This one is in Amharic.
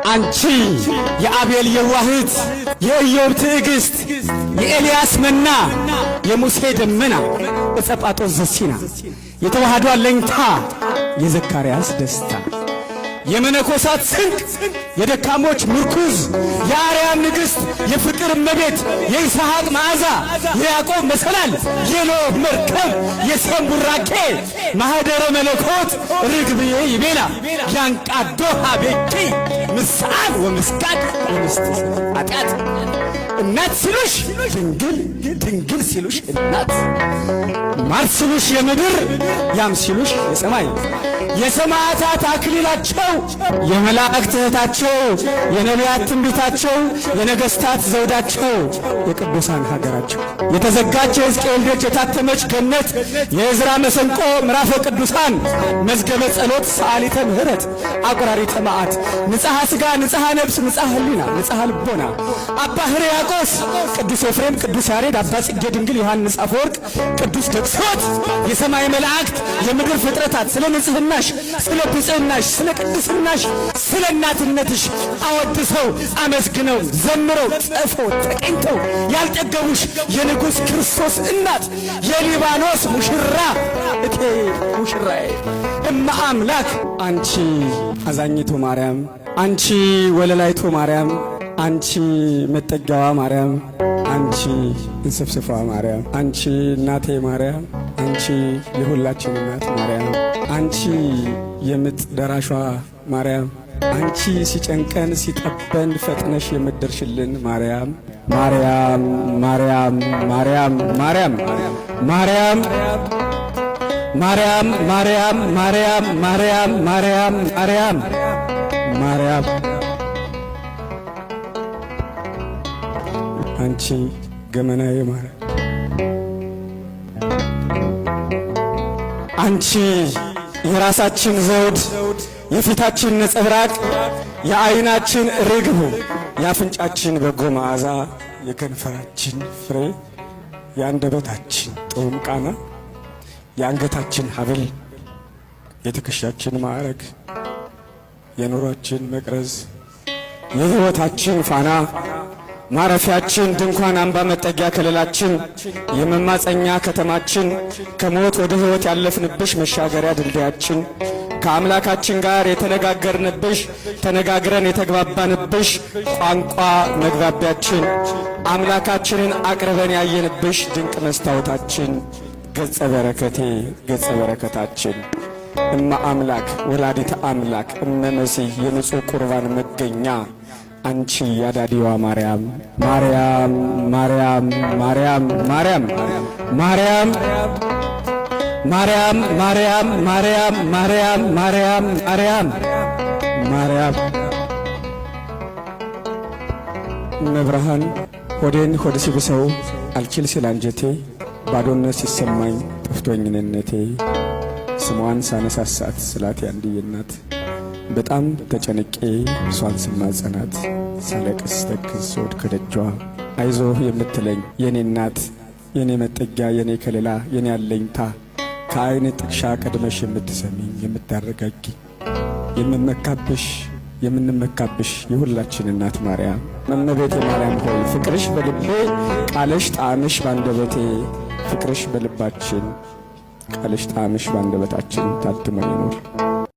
አንቺ የአቤል የዋህት የኢዮብ ትዕግስት የኤልያስ መና የሙሴ ደመና የጸጳጦስ ዘሲና የተዋህዶ አለኝታ የዘካርያስ ደስታ የመነኮሳት ስንቅ የደካሞች ምርኩዝ የአርያም ንግሥት የፍቅር እመቤት የይስሐቅ መዓዛ የያዕቆብ መሰላል የኖህ መርከብ የሴም ቡራኬ ማኅደረ መለኮት ርግብዬ ይቤላ ያንቃዶ ሀቤቂ ምስዓብ ወምስቃቅ ወምስትስ ኃጢአት እናት ሲሉሽ ድንግል ድንግል ሲሉሽ እናት ማር ሲሉሽ የምድር ያም ሲሉሽ የሰማይ የሰማዕታት አክሊላቸው የመላእክት እህታቸው የነቢያት ትንቢታቸው የነገሥታት ዘውዳቸው የቅዱሳን ሀገራቸው የተዘጋች የሕዝቅኤል ደጅ የታተመች ገነት የዕዝራ መሰንቆ ምዕራፈ ቅዱሳን መዝገበ ጸሎት ሰዓሊተ ምሕረት አቁራሪተ መዓት ንጽሐ ሥጋ ንጽሐ ነፍስ ንጽሐ ሕሊና ንጽሐ ልቦና አባ ሕርያቆስ ቅዱስ ኤፍሬም ቅዱስ ያሬድ አባ ጽጌ ድንግል ዮሐንስ አፈወርቅ ቅዱስ ደቅሶት የሰማይ መላእክት የምድር ፍጥረታት ስለ ንጽሕናሽ ስለ ብጽሕናሽ ስለ ቅድስናሽ ስለ እናትነትሽ አወድሰው አመስግነው ዘምረው ጽፈው ተቀኝተው ያልጠገቡሽ የንጉሥ ክርስቶስ እናት የሊባኖስ ሙሽራ እቴ ሙሽራዬ እማ አምላክ አንቺ አዛኝቱ ማርያም አንቺ ወለላይቱ ማርያም አንቺ መጠጊያዋ ማርያም አንቺ እንስፍስፏ ማርያም አንቺ እናቴ ማርያም አንቺ የሁላችን እናት ማርያም አንቺ የምጥ ደራሿ ማርያም አንቺ ሲጨንቀን ሲጠበን ፈጥነሽ የምትደርሽልን ማርያም ማርያም ማርያም ማርያም ማርያም ማርያም ማርያም ማርያም ማርያም ማርያም ማርያም ማርያም ማርያም አንቺ ገመናዬ ማርያም አንቺ የራሳችን ዘውድ የፊታችን ነጸብራቅ የዓይናችን ርግብ የአፍንጫችን በጎ መዓዛ የከንፈራችን ፍሬ የአንደበታችን ጦም ቃና የአንገታችን ሐብል የትከሻችን ማዕረግ የኑሯችን መቅረዝ የሕይወታችን ፋና ማረፊያችን ድንኳን አምባ መጠጊያ ከለላችን የመማፀኛ ከተማችን ከሞት ወደ ሕይወት ያለፍንብሽ መሻገሪያ ድልድያችን ከአምላካችን ጋር የተነጋገርንብሽ ተነጋግረን የተግባባንብሽ ቋንቋ መግባቢያችን አምላካችንን አቅርበን ያየንብሽ ድንቅ መስታወታችን ገጸ በረከቴ ገጸ በረከታችን እማ አምላክ ወላዲተ አምላክ እመ መሲህ የንጹሕ ቁርባን መገኛ አንቺ ያዳዲዋ ማርያም ማርያም ማርያም ማርያም ማርያም ማርያም ማርያም ማርያም ማርያም ማርያም ማርያም ማርያም ማርያም መብርሃን ሆዴን ሆድ ሲብሰው አልችል ስለ አንጀቴ ባዶነት ሲሰማኝ ጠፍቶኝነቴ ስሟን ሳነሳሳት ስላት ያንድዬ እናት በጣም ተጨንቄ እሷን ስማጸናት ሳለቅስ ተክዝ ወድ ከደጇ አይዞህ የምትለኝ የኔ እናት የኔ መጠጊያ የኔ ከለላ የኔ አለኝታ ከዓይን ጥቅሻ ቀድመሽ የምትሰሚኝ የምታረጋጊ የምንመካብሽ የሁላችን እናት ማርያም እመቤቴ ማርያም ሆይ ፍቅርሽ በልቤ ቃልሽ ጣዕምሽ ባንደበቴ ፍቅርሽ በልባችን ቃልሽ ጣዕምሽ ባንደበታችን ታትሞ ይኖር።